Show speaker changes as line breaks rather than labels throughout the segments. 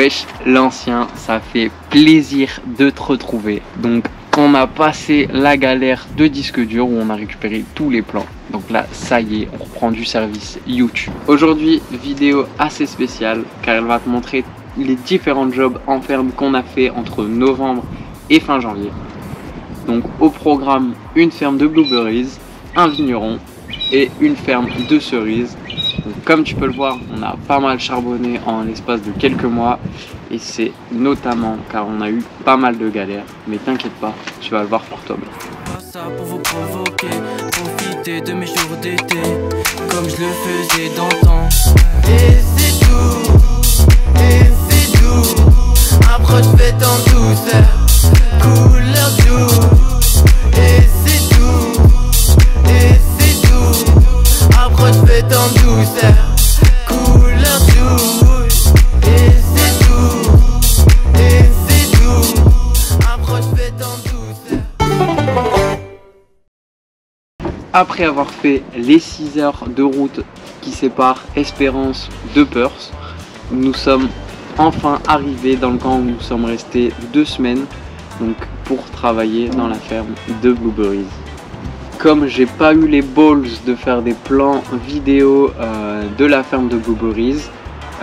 Wesh, l'ancien, ça fait plaisir de te retrouver. Donc, on a passé la galère de disque dur où on a récupéré tous les plans. Donc là, ça y est, on reprend du service YouTube. Aujourd'hui, vidéo assez spéciale car elle va te montrer les différents jobs en ferme qu'on a fait entre novembre et fin janvier. Donc au programme, une ferme de blueberries, un vigneron et une ferme de cerises. Donc, comme tu peux le voir, on a pas mal charbonné en l'espace de quelques mois et c'est notamment car on a eu pas mal de galères. Mais t'inquiète pas, tu vas le voir pour toi-même.
Ça pour vous provoquer, profiter de mes jours d'été comme je le faisais d'antan. Et c'est tout, approche faite en douceur, couleur douce. Et c'est tout, approche faite en douceur, couleur douce. Et c'est tout, approche faite en douceur.
Après avoir fait les 6 heures de route qui séparent Espérance de Perth, nous sommes enfin arrivés dans le camp où nous sommes restés 2 semaines donc pour travailler dans la ferme de blueberries. Comme j'ai pas eu les balls de faire des plans vidéo de la ferme de blueberries,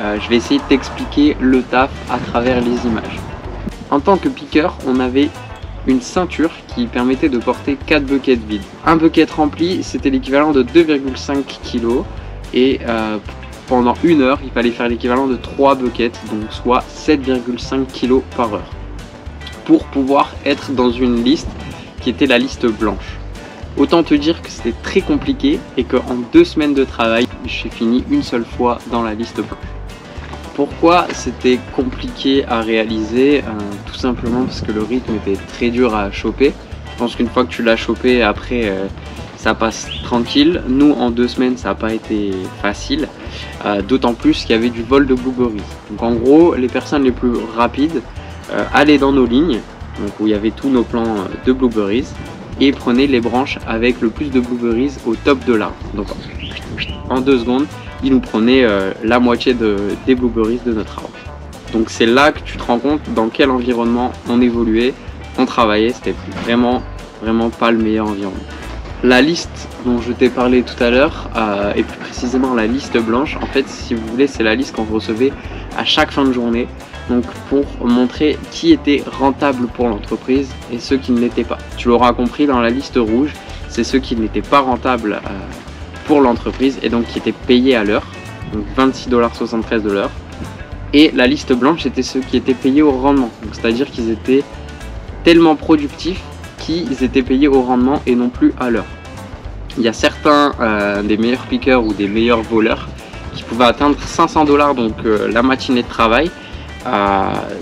je vais essayer de t'expliquer le taf à travers les images. En tant que piqueur, on avait une ceinture qui permettait de porter 4 buckets vides. Un bucket rempli, c'était l'équivalent de 2,5 kg et pendant 1 heure, il fallait faire l'équivalent de 3 buckets, donc soit 7,5 kg par heure, pour pouvoir être dans une liste qui était la liste blanche. Autant te dire que c'était très compliqué et qu'en 2 semaines de travail, j'ai fini une seule fois dans la liste blanche. Pourquoi c'était compliqué à réaliser? Tout simplement parce que le rythme était très dur à choper. Je pense qu'une fois que tu l'as chopé, après ça passe tranquille. Nous en 2 semaines ça n'a pas été facile, d'autant plus qu'il y avait du vol de blueberries. Donc en gros les personnes les plus rapides allaient dans nos lignes, donc où il y avait tous nos plants de blueberries, et prenaient les branches avec le plus de blueberries au top de l'arbre. Donc en 2 secondes il nous prenait la moitié des blueberries de notre arbre. Donc c'est là que tu te rends compte dans quel environnement on évoluait, on travaillait, c'était vraiment pas le meilleur environnement. La liste dont je t'ai parlé tout à l'heure, et plus précisément la liste blanche, en fait si vous voulez c'est la liste qu'on recevait à chaque fin de journée, donc pour montrer qui était rentable pour l'entreprise et ceux qui ne l'étaient pas. Tu l'auras compris, dans la liste rouge, c'est ceux qui n'étaient pas rentables pour l'entreprise et donc qui étaient payés à l'heure, donc 26,73 $ de l'heure. Et la liste blanche, c'était ceux qui étaient payés au rendement, c'est-à-dire qu'ils étaient tellement productifs qu'ils étaient payés au rendement et non plus à l'heure. Il y a certains des meilleurs piqueurs ou des meilleurs voleurs qui pouvaient atteindre 500 $, donc la matinée de travail.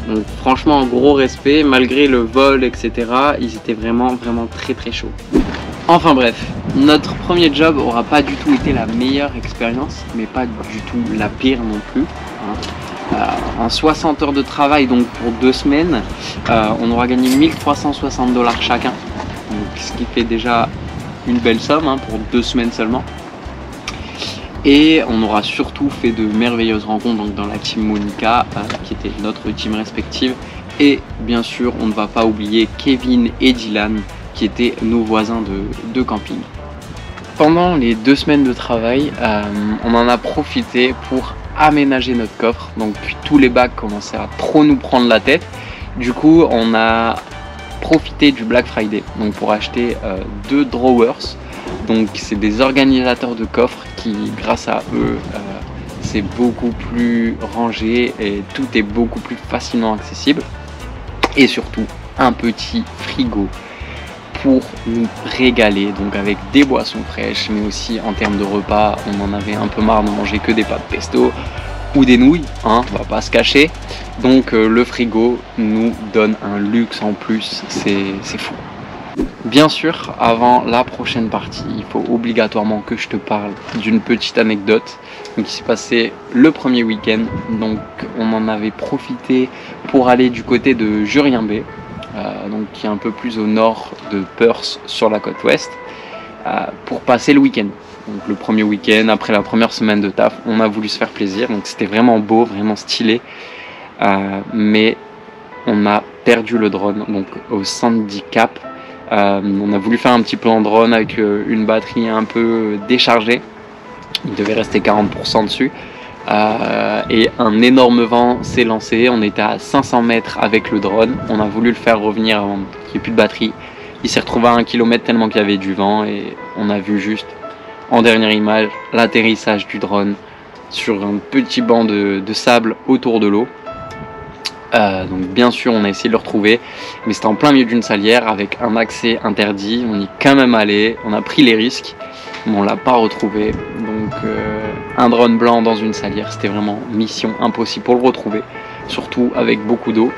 Donc franchement, gros respect, malgré le vol, etc. Ils étaient vraiment très chauds. Enfin bref, notre premier job aura pas du tout été la meilleure expérience, mais pas du tout la pire non plus. En 60 heures de travail, donc pour 2 semaines, on aura gagné 1360 $ chacun, donc, ce qui fait déjà une belle somme pour 2 semaines seulement. Et on aura surtout fait de merveilleuses rencontres donc dans la team Monica, qui était notre team respective. Et bien sûr, on ne va pas oublier Kevin et Dylan, qui étaient nos voisins de camping. Pendant les 2 semaines de travail, on en a profité pour aménager notre coffre. Donc tous les bacs commençaient à trop nous prendre la tête. Du coup, on a profité du Black Friday donc pour acheter 2 drawers. Donc c'est des organisateurs de coffres qui, grâce à eux, c'est beaucoup plus rangé et tout est beaucoup plus facilement accessible. Et surtout un petit frigo pour nous régaler, donc avec des boissons fraîches, mais aussi en termes de repas, on en avait un peu marre de manger que des pâtes pesto ou des nouilles, on va pas se cacher. Donc le frigo nous donne un luxe en plus, c'est fou. Bien sûr, avant la prochaine partie, il faut obligatoirement que je te parle d'une petite anecdote qui s'est passée le premier week-end. Donc on en avait profité pour aller du côté de Jurien Bay, donc qui est un peu plus au nord de Perth sur la côte ouest, pour passer le week-end. Donc le premier week-end, après la première semaine de taf, on a voulu se faire plaisir, donc c'était vraiment beau, vraiment stylé. mais on a perdu le drone, donc au Sandy Cap. On a voulu faire un petit plan drone avec une batterie un peu déchargée. Il devait rester 40% dessus. Et un énorme vent s'est lancé. On était à 500 mètres avec le drone. On a voulu le faire revenir avant qu'il n'y ait plus de batterie. Il s'est retrouvé à 1 km tellement qu'il y avait du vent. Et on a vu juste, en dernière image, l'atterrissage du drone sur un petit banc de sable autour de l'eau. Donc bien sûr on a essayé de le retrouver, mais c'était en plein milieu d'une salière avec un accès interdit. On y est quand même allé, on a pris les risques, mais on l'a pas retrouvé. Donc un drone blanc dans une salière, c'était vraiment mission impossible pour le retrouver, surtout avec beaucoup d'eau.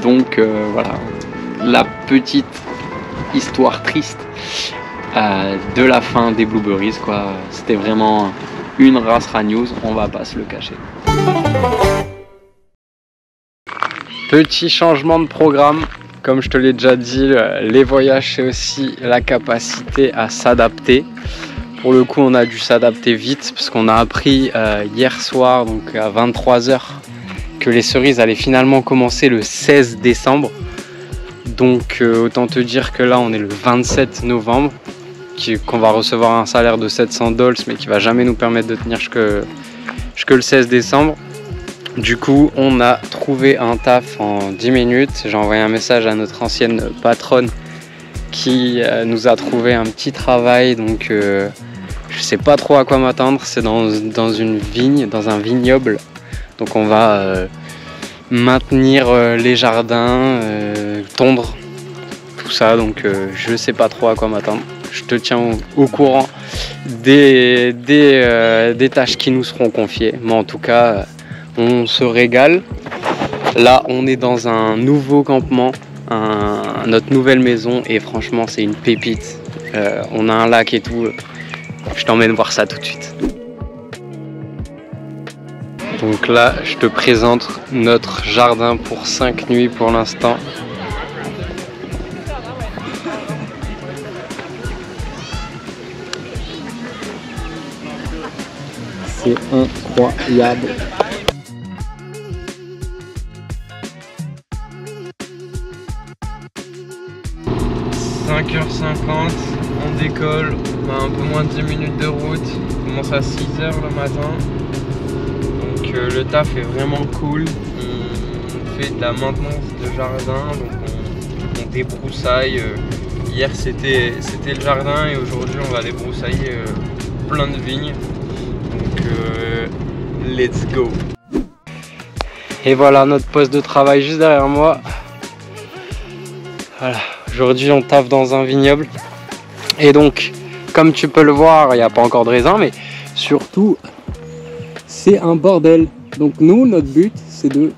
Donc voilà, la petite histoire triste de la fin des Blueberries, quoi. C'était vraiment une race News, on va pas se le cacher. Petit changement de programme, comme je te l'ai déjà dit, les voyages c'est aussi la capacité à s'adapter. Pour le coup on a dû s'adapter vite parce qu'on a appris hier soir, donc à 23 h, que les cerises allaient finalement commencer le 16 décembre. Donc autant te dire que là on est le 27 novembre, qu'on va recevoir un salaire de $700 mais qui va jamais nous permettre de tenir jusque le 16 décembre. Du coup, on a trouvé un taf en 10 minutes. J'ai envoyé un message à notre ancienne patronne qui nous a trouvé un petit travail. Donc, je sais pas trop à quoi m'attendre. C'est dans une vigne, dans un vignoble. Donc, on va maintenir les jardins, tondre, tout ça. Donc, je sais pas trop à quoi m'attendre. Je te tiens au courant des tâches qui nous seront confiées. Mais en tout cas, on se régale. Là, on est dans un nouveau campement, notre nouvelle maison, et franchement, c'est une pépite. On a un lac et tout. Je t'emmène voir ça tout de suite. Donc là, je te présente notre jardin pour 5 nuits pour l'instant. C'est incroyable. 5h50, on décolle, on a un peu moins de 10 minutes de route, on commence à 6h le matin. Donc le taf est vraiment cool, on fait de la maintenance de jardin, donc on débroussaille. Hier c'était le jardin et aujourd'hui on va débroussailler plein de vignes. Donc let's go. Et voilà notre poste de travail juste derrière moi. Voilà. Aujourd'hui on taffe dans un vignoble et donc comme tu peux le voir, il n'y a pas encore de raisin, mais surtout c'est un bordel. Donc nous notre but c'est de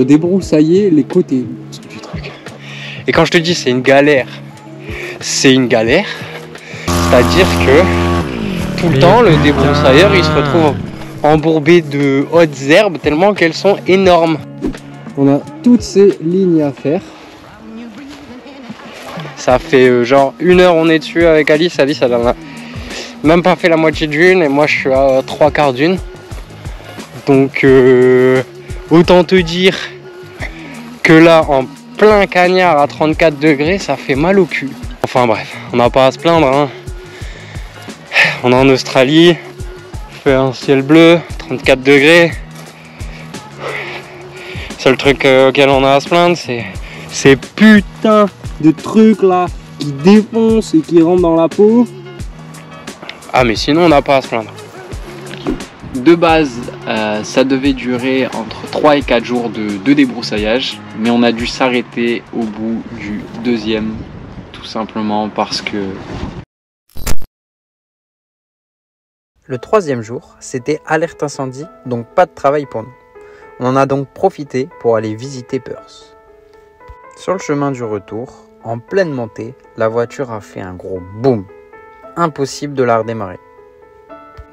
débroussailler les côtés du truc. Et quand je te dis c'est une galère, c'est une galère, c'est-à-dire que tout le temps le débroussailleur il se retrouve embourbé de hautes herbes tellement qu'elles sont énormes. On a toutes ces lignes à faire. Ça fait genre 1 heure on est dessus avec Alice. Alice elle a même pas fait la moitié d'une et moi je suis à 3/4 d'une. Donc autant te dire que là en plein cagnard à 34 degrés ça fait mal au cul. Enfin bref, on n'a pas à se plaindre hein. On est en Australie, il fait un ciel bleu, 34 degrés. Seul truc auquel on a à se plaindre c'est ces putains de trucs là qui défoncent et qui rentrent dans la peau. Ah mais sinon on n'a pas à se plaindre. De base ça devait durer entre 3 et 4 jours de débroussaillage, mais on a dû s'arrêter au bout du 2e, tout simplement parce que...
Le 3e jour, c'était alerte incendie, donc pas de travail pour nous. On en a donc profité pour aller visiter Perth. Sur le chemin du retour, en pleine montée, la voiture a fait un gros boom. Impossible de la redémarrer.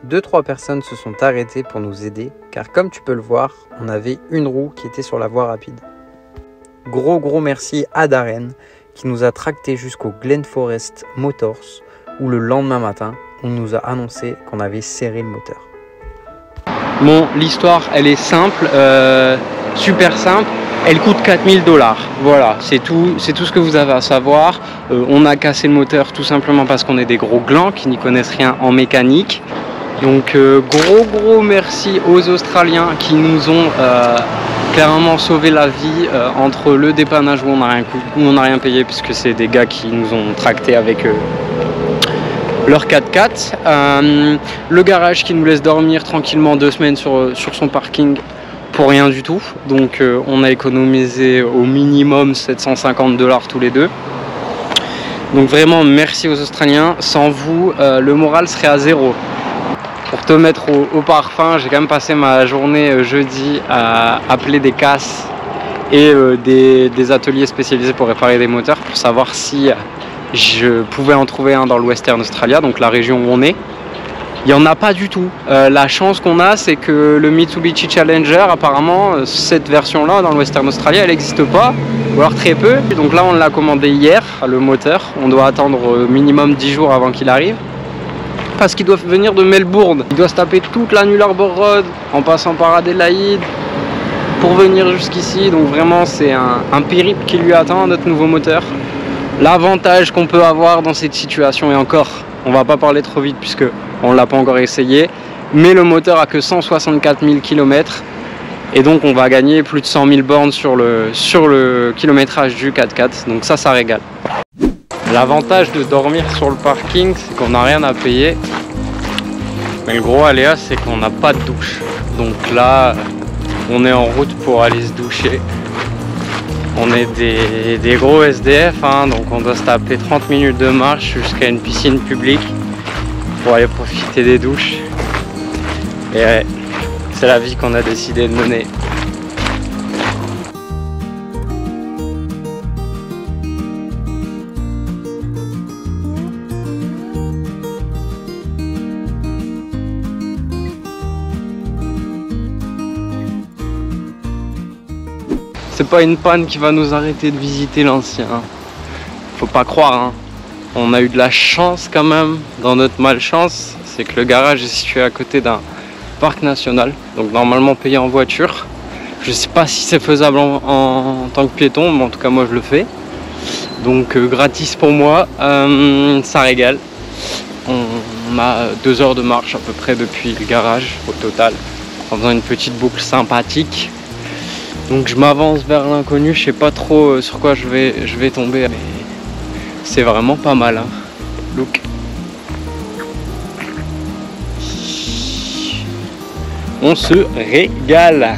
2-3 personnes se sont arrêtées pour nous aider, car comme tu peux le voir, on avait une roue qui était sur la voie rapide. Gros merci à Darren, qui nous a tractés jusqu'au Glen Forest Motors, où le lendemain matin, on nous a annoncé qu'on avait serré le moteur.
Bon, l'histoire elle est simple, super simple. Elle coûte 4000 $. Voilà, c'est tout ce que vous avez à savoir. On a cassé le moteur tout simplement parce qu'on est des gros glands qui n'y connaissent rien en mécanique. Donc gros merci aux Australiens qui nous ont clairement sauvé la vie entre le dépannage où on n'a rien payé puisque c'est des gars qui nous ont tracté avec leur 4x4, le garage qui nous laisse dormir tranquillement 2 semaines sur son parking pour rien du tout, donc on a économisé au minimum 750 $ tous les deux. Donc vraiment merci aux Australiens, sans vous le moral serait à zéro. Pour te mettre au parfum, j'ai quand même passé ma journée jeudi à appeler des casses et des ateliers spécialisés pour réparer des moteurs pour savoir si je pouvais en trouver un dans le Western Australia, donc la région où on est. Il n'y en a pas du tout. La chance qu'on a, c'est que le Mitsubishi Challenger, apparemment, cette version-là dans le Western Australia, elle n'existe pas, ou alors très peu. Donc là, on l'a commandé hier, le moteur. On doit attendre minimum 10 jours avant qu'il arrive. Parce qu'il doit venir de Melbourne. Il doit se taper toute la Null Harbour Road en passant par Adélaïde pour venir jusqu'ici. Donc vraiment, c'est un périple qui lui attend, notre nouveau moteur. L'avantage qu'on peut avoir dans cette situation, et encore, on va pas parler trop vite puisque on l'a pas encore essayé, mais le moteur a que 164 000 km et donc on va gagner plus de 100 000 bornes sur le kilométrage du 4x4, donc ça régale. L'avantage de dormir sur le parking, c'est qu'on n'a rien à payer, mais le gros aléa, c'est qu'on n'a pas de douche. Donc là, on est en route pour aller se doucher. On est des gros SDF, hein, donc on doit se taper 30 minutes de marche jusqu'à une piscine publique pour aller profiter des douches. Et ouais, c'est la vie qu'on a décidé de mener. C'est pas une panne qui va nous arrêter de visiter l'ancien. Faut pas croire, hein. On a eu de la chance quand même dans notre malchance. C'est que le garage est situé à côté d'un parc national. Donc normalement payé en voiture. Je sais pas si c'est faisable en tant que piéton, mais en tout cas moi je le fais. Donc gratis pour moi, ça régale. On a 2 heures de marche à peu près depuis le garage au total. En faisant une petite boucle sympathique. Donc je m'avance vers l'inconnu, je sais pas trop sur quoi je vais tomber, mais c'est vraiment pas mal, hein. Look. On se régale.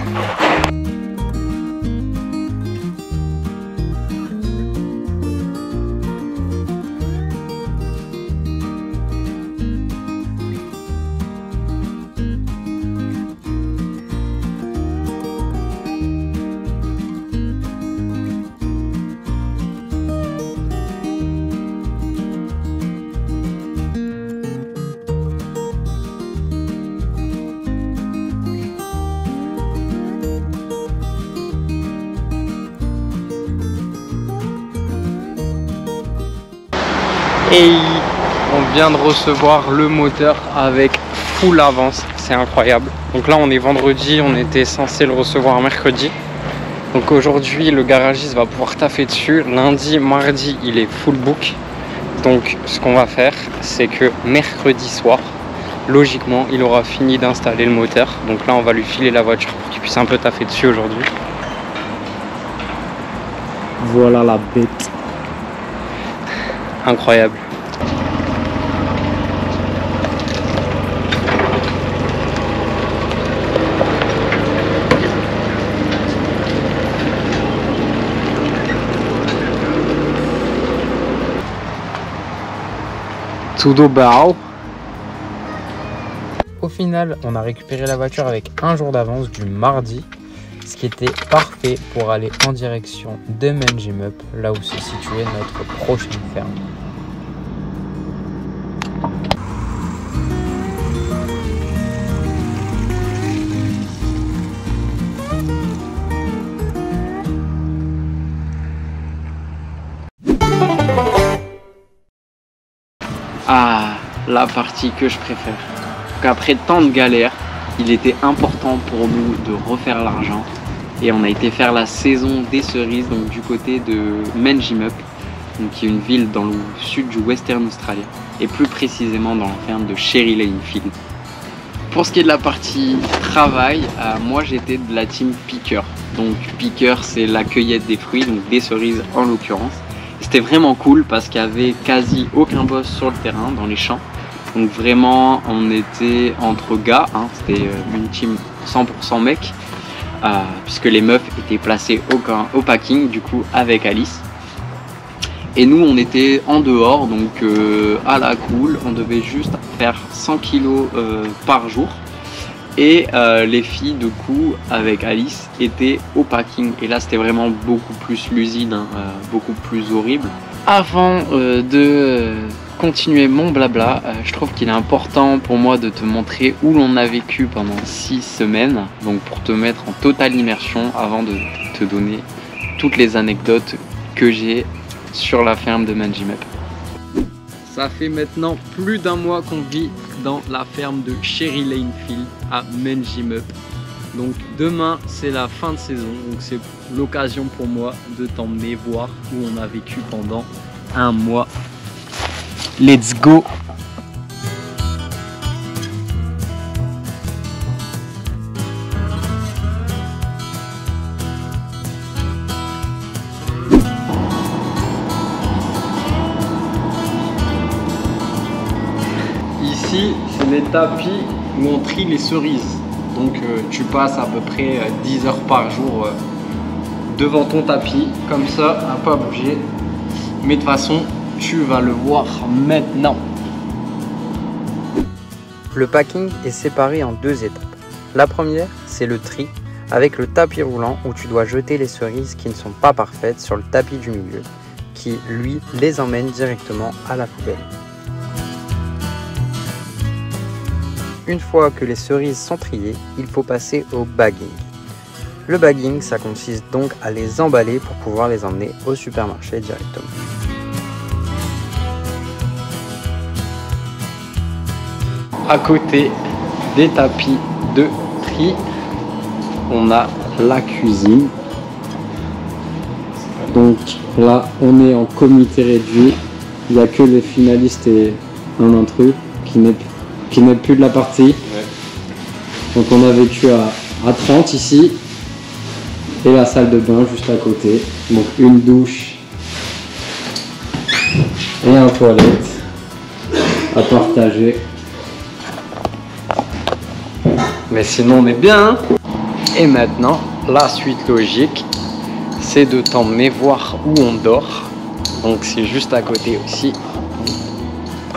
Et on vient de recevoir le moteur avec full avance, c'est incroyable. Donc là on est vendredi, on était censé le recevoir mercredi. Donc aujourd'hui le garagiste va pouvoir taffer dessus. Lundi, mardi il est full book. Donc ce qu'on va faire c'est que mercredi soir, logiquement il aura fini d'installer le moteur. Donc là on va lui filer la voiture pour qu'il puisse un peu taffer dessus aujourd'hui. Voilà la bête. Incroyable. Tudo bem.
Au final, on a récupéré la voiture avec un jour d'avance du mardi, ce qui était parfait pour aller en direction de Menjimup, là où se situait notre prochaine ferme.
Ah, la partie que je préfère. Donc après tant de galères, il était important pour nous de refaire l'argent et on a été faire la saison des cerises donc du côté de Menjimup, donc qui est une ville dans le sud du Western Australia et plus précisément dans la ferme de Cherry Lane Field. Pour ce qui est de la partie travail, moi j'étais de la team piqueur. Donc piqueur, c'est la cueillette des fruits, donc des cerises en l'occurrence. C'était vraiment cool parce qu'il y avait quasi aucun boss sur le terrain, dans les champs. Donc vraiment, on était entre gars, hein, c'était une team 100% mec, puisque les meufs étaient placées au packing, du coup avec Alice. Et nous, on était en dehors, donc à la cool, on devait juste faire 100 kilos par jour. Et les filles, du coup, avec Alice, étaient au packing. Et là, c'était vraiment beaucoup plus l'usine, hein, beaucoup plus horrible. Avant de continuer mon blabla, je trouve qu'il est important pour moi de te montrer où l'on a vécu pendant 6 semaines. Donc pour te mettre en totale immersion avant de te donner toutes les anecdotes que j'ai sur la ferme de Menjimup. Ça fait maintenant plus d'un mois qu'on vit dans la ferme de Cherry Lane Field à Menjimup. Donc demain c'est la fin de saison, donc c'est l'occasion pour moi de t'emmener voir où on a vécu pendant un mois. Let's go! Ici, c'est les tapis où on trie les cerises. Donc tu passes à peu près 10 heures par jour devant ton tapis, comme ça, à pas bouger. Mais de toute façon, tu vas le voir maintenant.
Le packing est séparé en 2 étapes. La première, c'est le tri, avec le tapis roulant où tu dois jeter les cerises qui ne sont pas parfaites sur le tapis du milieu, qui, lui, les emmène directement à la poubelle. Une fois que les cerises sont triées, il faut passer au bagging. Le bagging, ça consiste donc à les emballer pour pouvoir les emmener au supermarché directement.
À côté des tapis de tri, on a la cuisine. Donc là, on est en comité réduit. Il n'y a que les finalistes et un intrus qui n'est plus de la partie. Ouais. Donc on a vécu à 30 ici. Et la salle de bain juste à côté. Donc une douche et un toilette à partager. Mais sinon on est bien, hein. Et maintenant, la suite logique, c'est de t'emmener voir où on dort. Donc c'est juste à côté aussi.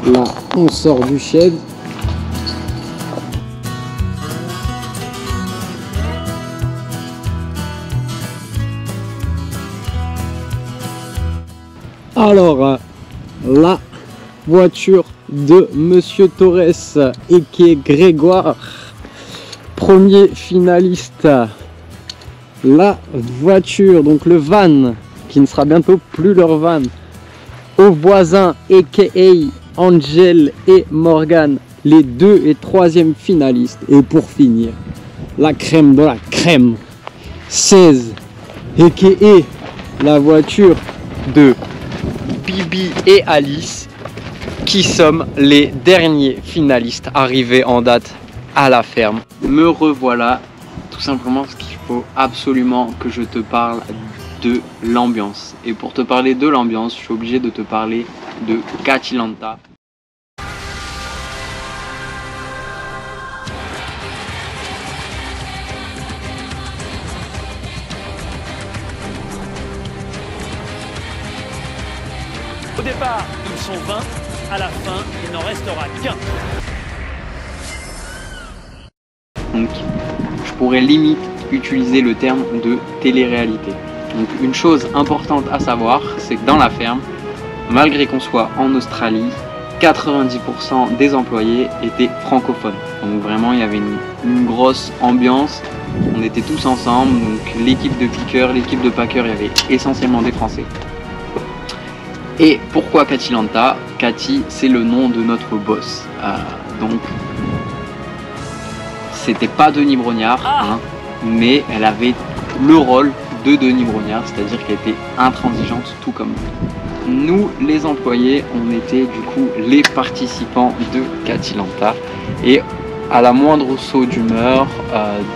Là, on sort du shed. Alors, la voiture de Monsieur Torres et qui est Grégoire, premier finaliste. La voiture, donc le van, qui ne sera bientôt plus leur van, aux voisins aka Angel et Morgan, les 2 et 3e finalistes. Et pour finir, la crème de la crème, 16 aka la voiture de Bibi et Alice, qui sommes les derniers finalistes arrivés en date à la ferme. Me revoilà, tout simplement parce qu'il faut absolument que je te parle de l'ambiance. Et pour te parler de l'ambiance, je suis obligé de te parler de Catilanta.
Au départ, ils sont 20, à la fin, il n'en restera qu'un.
Donc, je pourrais limite utiliser le terme de télé-réalité. Donc, une chose importante à savoir, c'est que dans la ferme, malgré qu'on soit en Australie, 90% des employés étaient francophones. Donc vraiment, il y avait une grosse ambiance. On était tous ensemble. Donc l'équipe de piqueurs, l'équipe de packers, il y avait essentiellement des Français. Et pourquoi Catilanta? Cathy, c'est le nom de notre boss. Donc, c'était pas Denis Brognard, hein, mais elle avait le rôle de Denis Brognard, c'est-à-dire qu'elle était intransigeante tout comme nous. Nous, les employés, on était du coup les participants de Cathy-Lanta, et à la moindre saut d'humeur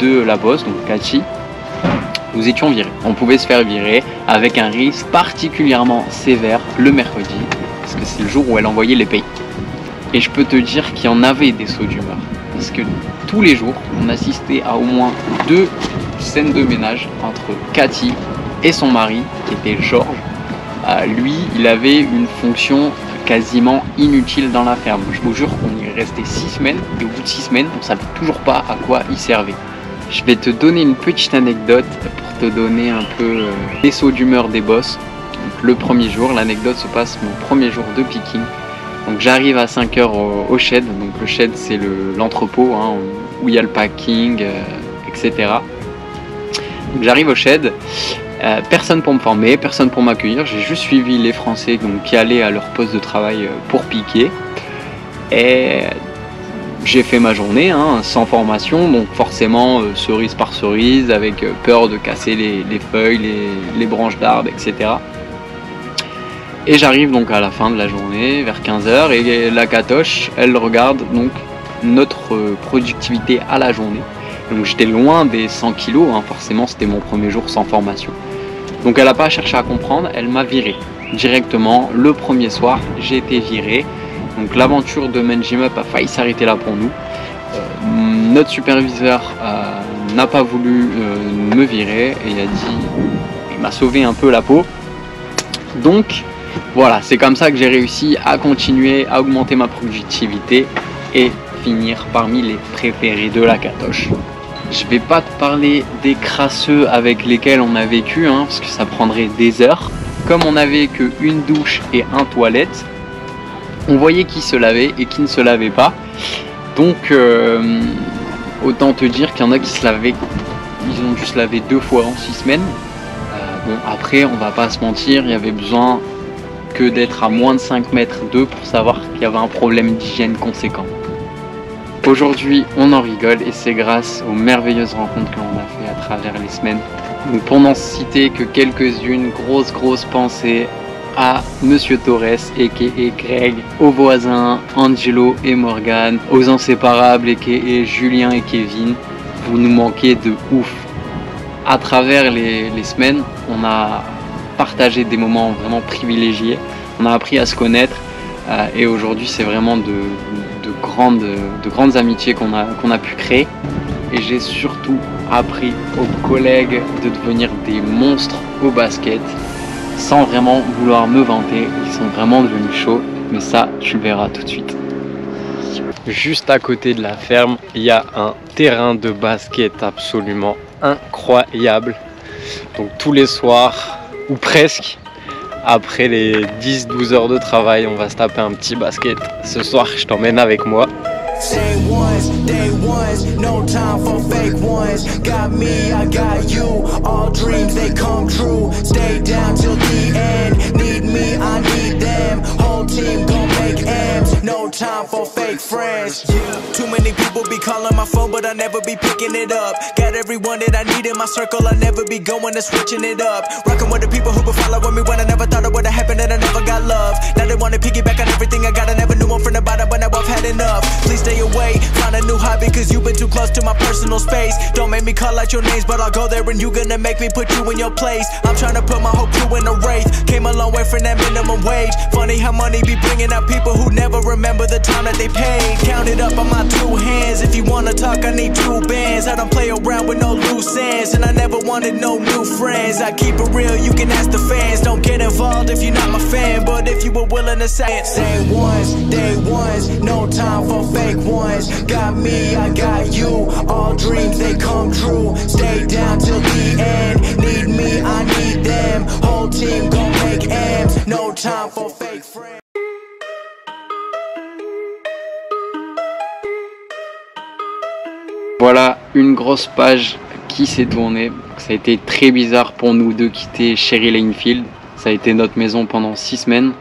de la boss, donc Cathy, nous étions virés. On pouvait se faire virer avec un risque particulièrement sévère le mercredi, parce que c'est le jour où elle envoyait les payes. Et je peux te dire qu'il y en avait des sauts d'humeur, parce que tous les jours, on assistait à au moins 2 scènes de ménage entre Cathy et son mari, qui était Georges. Lui, il avait une fonction quasiment inutile dans la ferme. Je vous jure qu'on y est resté 6 semaines, et au bout de 6 semaines, on ne savait toujours pas à quoi il servait. Je vais te donner une petite anecdote pour te donner un peu les sauts d'humeur des boss. Donc, le premier jour, l'anecdote se passe mon premier jour de picking. Donc j'arrive à 5 h au shed. Donc le shed, c'est l'entrepôt hein, où il y a le packing, etc. Donc j'arrive au shed. Personne pour me former, personne pour m'accueillir. J'ai juste suivi les Français donc, qui allaient à leur poste de travail pour piquer. Et j'ai fait ma journée hein, sans formation, donc forcément cerise par cerise, avec peur de casser les feuilles, les branches d'arbres, etc. Et j'arrive donc à la fin de la journée, vers 15 h, et la Catoche, elle regarde donc notre productivité à la journée. Donc j'étais loin des 100 kilos, hein, forcément c'était mon premier jour sans formation. Donc elle n'a pas cherché à comprendre, elle m'a viré. Directement, le premier soir, j'ai été viré. Donc l'aventure de Men Gym Up a failli s'arrêter là pour nous. Notre superviseur n'a pas voulu me virer et il m'a sauvé un peu la peau. Donc voilà, c'est comme ça que j'ai réussi à continuer à augmenter ma productivité et finir parmi les préférés de la Catoche. Je vais pas te parler des crasseux avec lesquels on a vécu, hein, parce que ça prendrait des heures. Comme on n'avait qu'une douche et un toilette, on voyait qui se lavait et qui ne se lavait pas. Donc autant te dire qu'il y en a qui se lavaient, ils ont dû se laver 2 fois en 6 semaines. Bon, après on va pas se mentir, il y avait besoin que d'être à moins de 5 mètres d'eux pour savoir qu'il y avait un problème d'hygiène conséquent. Aujourd'hui on en rigole et c'est grâce aux merveilleuses rencontres que l'on a fait à travers les semaines. Donc pour n'en citer que quelques-unes, grosse pensée à Monsieur Torres a.k.a. Greg, aux voisins Angelo et Morgan, aux inséparables a.k.a. Julien et Kevin. Vous nous manquez de ouf. À travers les semaines, on a partagé des moments vraiment privilégiés, on a appris à se connaître et aujourd'hui c'est vraiment de grandes amitiés qu'on a pu créer. Et j'ai surtout appris aux collègues de devenir des monstres au basket sans vraiment vouloir me vanter. Ils sont vraiment devenus chauds, mais ça tu le verras tout de suite. Juste à côté de la ferme, il y a un terrain de basket absolument incroyable. Donc tous les soirs, ou presque, après les 10-12 heures de travail, on va se taper un petit basket. Ce soir, je t'emmène avec moi.
Day ones, no time for fake ones. Got me, I got you. All dreams they come true. Stay down till the end. Need me, I need them. Whole team gon' make M's. No time for fake friends. Too many people be calling my phone, but I never be picking it up. Got everyone that I need in my circle. I never be going and switching it up. Rocking with the people who been following me when I never thought it would've happened and I never got love. Now they wanna piggyback on everything I got. I never knew one from the bottom, but now I've had enough. Please stay away, find a new hobby, cause you've been too close to my personal space. Don't make me call out your names, but I'll go there and you gonna make me put you in your place. I'm trying to put my whole crew in a wraith. Came a long way from that minimum wage. Funny how money be bringing out people who never remember the time that they paid. Count it up on my 2 hands. If you wanna talk, I need 2 bands. I don't play around with no loose ends, and I never wanted no new friends. I keep it real, you can ask the fans. Don't get involved if you're not my fan, but if you were willing to say it. Day ones, no time for fake ones. Got me, I got you. All dreams they come true. Stay down till the end. Need me, I need them. Whole team gon' make M's. No time for fake friends.
Voilà une grosse page qui s'est tournée. Ça a été très bizarre pour nous de quitter Cherry Lane Field. Ça a été notre maison pendant 6 semaines.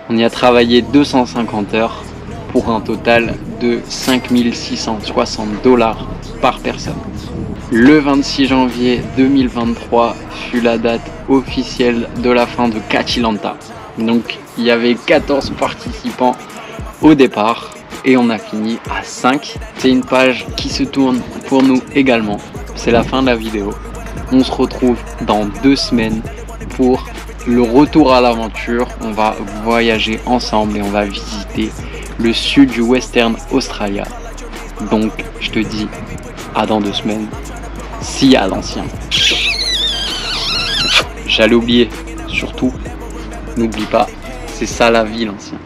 On y a travaillé 250 heures pour un total de 5 660 $. par personne. Le 26 janvier 2023 fut la date officielle de la fin de Kachilanta. Donc il y avait 14 participants au départ et on a fini à 5. C'est une page qui se tourne pour nous également. C'est la fin de la vidéo. On se retrouve dans 2 semaines pour le retour à l'aventure. On va voyager ensemble et on va visiter le sud du Western Australia. Donc je te dis à dans 2 semaines. S'il y a l'ancien. J'allais oublier, surtout, n'oublie pas, c'est ça la vie l'ancien.